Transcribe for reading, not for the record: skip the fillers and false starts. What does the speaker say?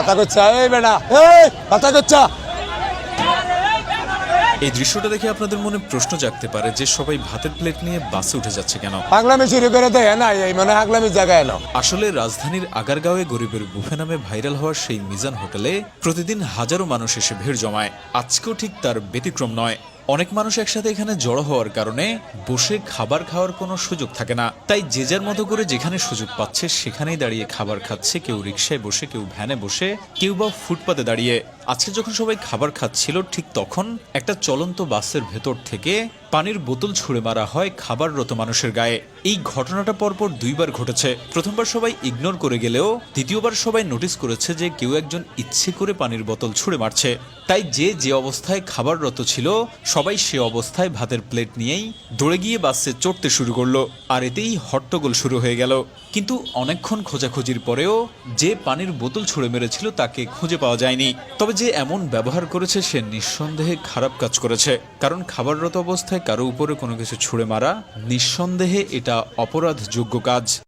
কথা কচ্ছা এই বেটা কথা কচ্ছা। এই দৃশ্যটা দেখে আপনাদের মনে প্রশ্ন জাগতে পারে যে সবাই ভাতের প্লেট নিয়ে বাসে উঠে যাচ্ছে কেন। পাগলামি শুরু করে দেয় না, এই মানে পাগলামির জায়গায় না। আসলে রাজধানীর আগারগাঁওয়ে গরিবের বুফে নামে ভাইরাল হওয়ার সেই মিজান হোটেলে প্রতিদিন হাজারো মানুষ এসে ভিড় জমায়। আজকেও ঠিক তার ব্যতিক্রম নয়। অনেক মানুষ একসাথে এখানে জড়ো হওয়ার কারণে বসে খাবার খাওয়ার কোনো সুযোগ থাকে না। তাই যে যার মতো করে যেখানে সুযোগ পাচ্ছে সেখানেই দাঁড়িয়ে খাবার খাচ্ছে। কেউ রিকশায় বসে, কেউ ভ্যানে বসে, কেউ বা ফুটপাতে দাঁড়িয়ে। আজকে যখন সবাই খাবার খাচ্ছিল ঠিক তখন একটা চলন্ত বাসের ভেতর থেকে পানির বোতল ছুঁড়ে মারা হয় খাবাররত মানুষের গায়ে। এই ঘটনাটা পরপর দুইবার ঘটেছে। প্রথমবার সবাই ইগনোর করে গেলেও দ্বিতীয়বার সবাই নোটিস করেছে যে কেউ একজন ইচ্ছে করে পানির বোতল ছুঁড়ে মারছে। তাই যে অবস্থায় খাবাররত ছিল সবাই সে অবস্থায় ভাতের প্লেট নিয়েই দৌড়ে গিয়ে বাসে চড়তে শুরু করলো। আর এতেই হট্টগোল শুরু হয়ে গেল। কিন্তু অনেকক্ষণ খোঁজাখুঁজির পরেও যে পানির বোতল ছুঁড়ে মেরেছিল তাকে খুঁজে পাওয়া যায়নি। তবে যে এমন ব্যবহার করেছে সে নিঃসন্দেহে খারাপ কাজ করেছে। কারণ খাবাররত অবস্থায় কারো উপরে কোনো কিছু ছুঁড়ে মারা নিঃসন্দেহে এটা অপরাধযোগ্য কাজ।